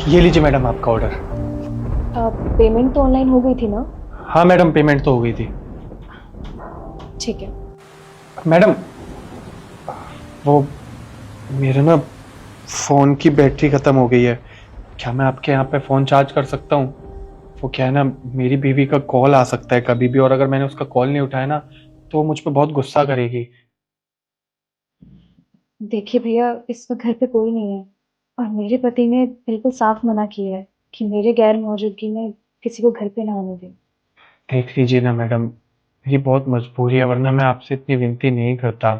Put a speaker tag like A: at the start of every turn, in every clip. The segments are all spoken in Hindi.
A: ये लीजिए मैडम आपका ऑर्डर।
B: पेमेंट तो ऑनलाइन हो गई थी ना?
A: हाँ मैडम, पेमेंट तो हो गई थी।
B: ठीक है।
A: मैडम वो मेरे ना फ़ोन की बैटरी ख़त्म हो गई है, क्या मैं आपके यहाँ पे फ़ोन चार्ज कर सकता हूँ? वो क्या है ना, मेरी बीवी का कॉल आ सकता है कभी भी, और अगर मैंने उसका कॉल नहीं उठाया ना तो वो मुझ पे बहुत गुस्सा करेगी।
B: देखिए भैया, इस वक्त घर पे कोई नहीं है और मेरे पति ने बिल्कुल साफ मना किया है कि मेरे गैर मौजूदगी में किसी को घर पे ना आने दें।
A: देख लीजिए ना मैडम, मेरी बहुत मजबूरी है, वरना मैं आपसे इतनी विनती नहीं करता।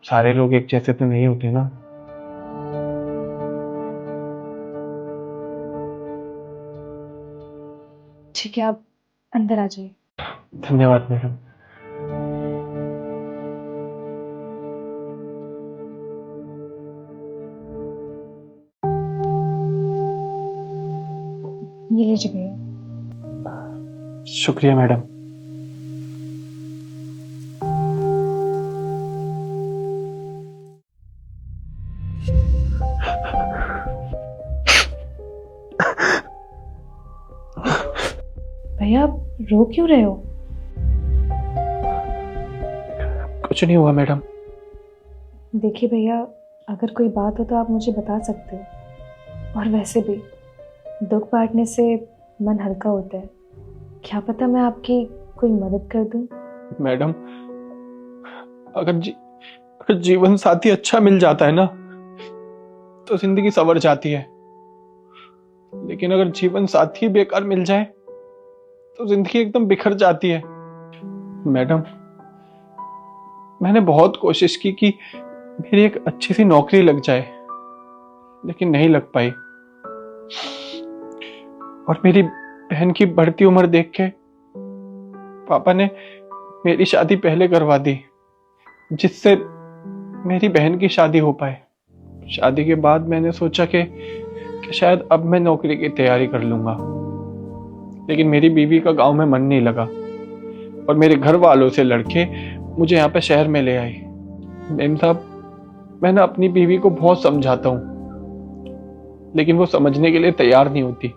A: सारे लोग एक जैसे तो नहीं होते ना।
B: ठीक है, आप अंदर आ जाइए।
A: धन्यवाद मैडम।
B: ये लीजिए भैया।
A: शुक्रिया मैडम।
B: भैया, आप रो क्यों रहे हो?
A: कुछ नहीं हुआ मैडम।
B: देखिए भैया, अगर कोई बात हो तो आप मुझे बता सकते हो, और वैसे भी दुख बांटने से मन हल्का होता है। क्या पता मैं आपकी कोई मदद कर दूं।
A: मैडम अगर अगर जीवन साथी अच्छा मिल जाता है ना तो जिंदगी संवर जाती है, लेकिन अगर जीवन साथी बेकार मिल जाए तो जिंदगी एकदम बिखर जाती है। मैडम मैंने बहुत कोशिश की कि मेरी एक अच्छी सी नौकरी लग जाए, लेकिन नहीं लग पाई। और मेरी बहन की बढ़ती उम्र देख के पापा ने मेरी शादी पहले करवा दी, जिससे मेरी बहन की शादी हो पाए। शादी के बाद मैंने सोचा कि शायद अब मैं नौकरी की तैयारी कर लूंगा, लेकिन मेरी बीवी का गांव में मन नहीं लगा और मेरे घर वालों से लड़के मुझे यहाँ पे शहर में ले आई। मेम साहब, मैं ना अपनी बीवी को बहुत समझाता हूँ, लेकिन वो समझने के लिए तैयार नहीं होती।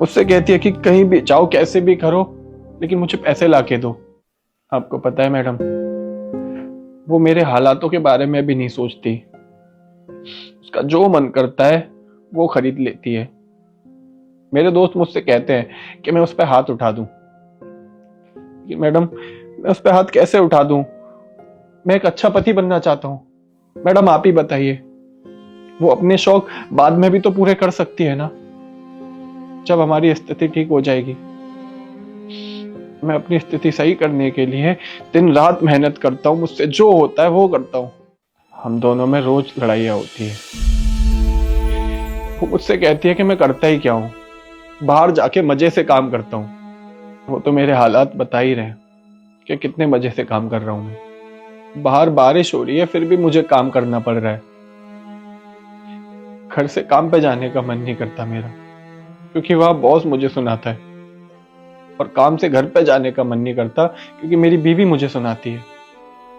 A: उससे कहती है कि कहीं भी जाओ, कैसे भी करो, लेकिन मुझे पैसे ला के दो। आपको पता है मैडम, वो मेरे हालातों के बारे में भी नहीं सोचती। उसका जो मन करता है वो खरीद लेती है। मेरे दोस्त मुझसे कहते हैं कि मैं उस पर हाथ उठा दूं, कि मैडम मैं उस पर हाथ कैसे उठा दूं? मैं एक अच्छा पति बनना चाहता हूं। मैडम आप ही बताइए, वो अपने शौक बाद में भी तो पूरे कर सकती है ना, जब हमारी स्थिति ठीक हो जाएगी। मैं अपनी स्थिति सही करने के लिए दिन रात मेहनत करता हूँ, मुझसे जो होता है वो करता हूँ। हम दोनों में रोज लड़ाइयाँ होती है। वो मुझसे कहती है कि मैं करता ही क्या हूँ, बाहर जाके मजे से काम करता हूँ। वो तो मेरे हालात बता ही रहे हैं कि कितने मजे से काम कर रहा हूँ मैं। बाहर बारिश हो रही है फिर भी मुझे काम करना पड़ रहा है। घर से काम पे जाने का मन नहीं करता मेरा, क्योंकि वहां बॉस मुझे सुनाता है, और काम से घर पे जाने का मन नहीं करता क्योंकि मेरी बीवी मुझे सुनाती है।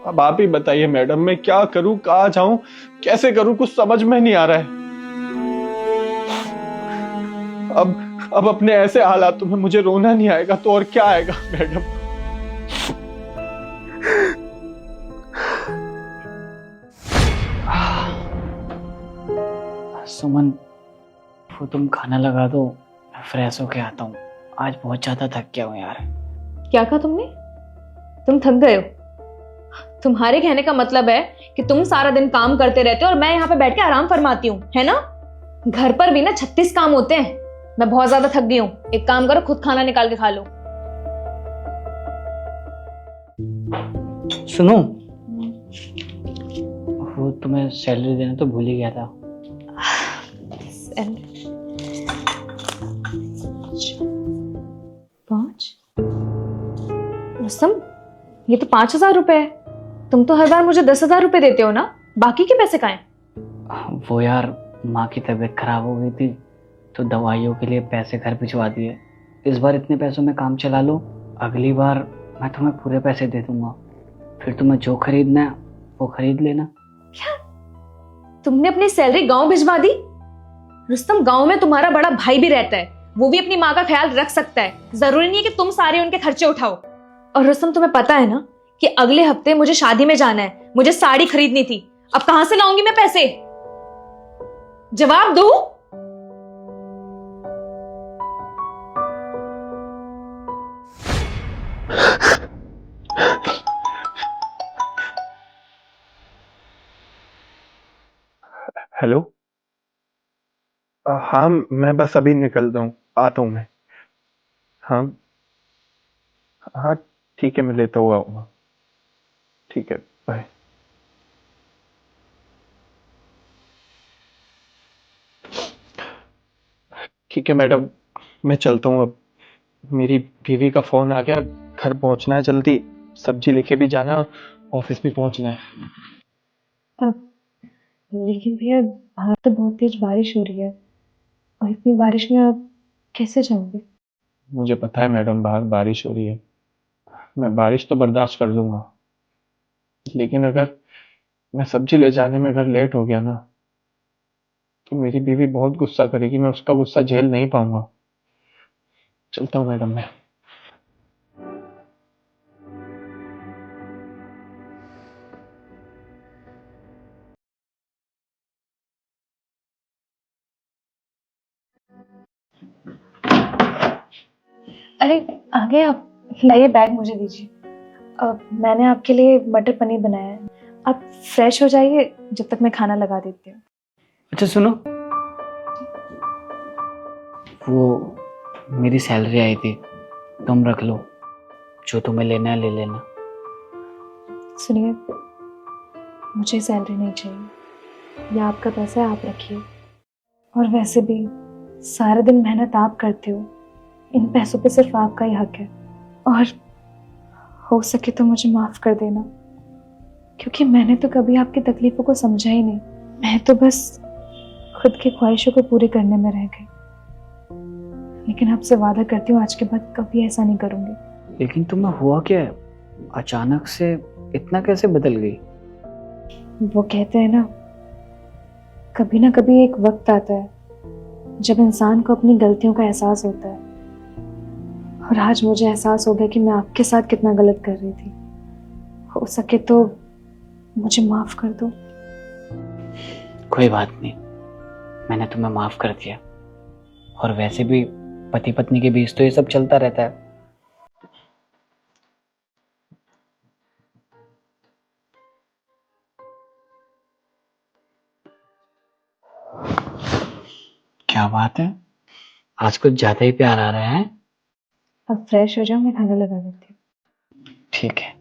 A: अब आप ही बताइए मैडम, मैं क्या करूं, कहाँ जाऊं, कैसे करूं, कुछ समझ में नहीं आ रहा है। अब अपने ऐसे हालातों में मुझे रोना नहीं आएगा तो और क्या आएगा मैडम?
C: सुमन, वो तुम खाना लगा दो, मैं फ्रेश होके आता हूँ। आज बहुत ज्यादा थक गया हूँ यार।
B: क्या कहा तुमने? तुम थक गए हो? तुम्हारे कहने का मतलब है कि तुम सारा दिन काम करते रहते हो और मैं यहाँ पे बैठ के आराम फरमाती हूँ, है ना? घर पर भी ना 36 काम होते हैं। मैं बहुत ज्यादा थक गई हूँ। एक काम करो, खुद खाना निकाल के खा लो।
C: सुनो, वो तुम्हें सैलरी देना तो भूल ही गया था।
B: पाँच? रसम, ये तो 5,000 रुपए है। तुम तो हर बार मुझे 10,000 रुपए देते हो ना, बाकी के पैसे कहाँ हैं?
C: वो यार, माँ की तबीयत खराब हो गई थी तो दवाइयों के लिए पैसे घर भिजवा दिए। इस बार इतने पैसों में काम चला लो, अगली बार मैं तुम्हें पूरे पैसे दे दूंगा। फिर तुम्हें जो खरीदना है वो खरीद लेना।
B: क्या तुमने अपनी सैलरी गांव भिजवा दी? रुस्तम, गांव में तुम्हारा बड़ा भाई भी रहता है, वो भी अपनी माँ का ख्याल रख सकता है। जरूरी नहीं है कि तुम सारे उनके खर्चे उठाओ। और रुस्तम, तुम्हें पता है ना कि अगले हफ्ते मुझे शादी में जाना है, मुझे साड़ी खरीदनी थी। अब कहां से लाऊंगी मैं पैसे? जवाब दो।
A: हेलो। हाँ, मैं बस अभी निकल रहा हूँ, आता हूँ मैं। हाँ हाँ, ठीक है, मैं लेता हुआ आऊँगा। ठीक है, बाय। ठीक है मैडम, मैं चलता हूँ अब। मेरी बीवी का फोन आ गया, घर पहुंचना है जल्दी, सब्जी लेके भी जाना, ऑफिस भी पहुंचना है।
B: लेकिन भैया, बाहर तो बहुत तेज बारिश हो रही है, और इतनी बारिश में आप कैसे जाओगे?
A: मुझे पता है मैडम, बाहर बारिश हो रही है, मैं बारिश तो बर्दाश्त कर लूंगा, लेकिन अगर मैं सब्जी ले जाने में अगर लेट हो गया ना, तो मेरी बीवी बहुत गुस्सा करेगी, मैं उसका गुस्सा झेल नहीं पाऊंगा। चलता हूँ मैडम मैं।
B: अरे, आ गए आप? लाइए, बैग मुझे दीजिए। मैंने आपके लिए मटर पनीर बनाया है, आप फ्रेश हो जाइए, जब तक मैं खाना लगा देती हूँ।
C: अच्छा सुनो, वो मेरी सैलरी आई थी, तुम रख लो, जो तुम्हें लेना है ले लेना।
B: सुनिए, मुझे सैलरी नहीं चाहिए, ये आपका पैसा है, आप रखिए। और वैसे भी सारा दिन मेहनत आप करते हो, इन पैसों पे सिर्फ आपका ही हक है। और हो सके तो मुझे माफ कर देना, क्योंकि मैंने तो कभी आपकी तकलीफों को समझा ही नहीं। मैं तो बस खुद की ख्वाहिशों को पूरी करने में रह गई। लेकिन आपसे वादा करती हूँ, आज के बाद कभी ऐसा नहीं करूंगी।
C: लेकिन तुम्हें हुआ क्या है, अचानक से इतना कैसे बदल गई?
B: वो कहते हैं ना कभी एक वक्त आता है जब इंसान को अपनी गलतियों का एहसास होता है। और आज मुझे एहसास हो गया कि मैं आपके साथ कितना गलत कर रही थी। हो सके तो मुझे माफ कर दो।
C: कोई बात नहीं, मैंने तुम्हें माफ कर दिया। और वैसे भी पति पत्नी के बीच तो ये सब चलता रहता है। क्या बात है, आज कुछ ज्यादा ही प्यार आ रहा है।
B: अब फ्रेश हो जाओ, मैं खाना लगा देती हूँ।
C: ठीक है।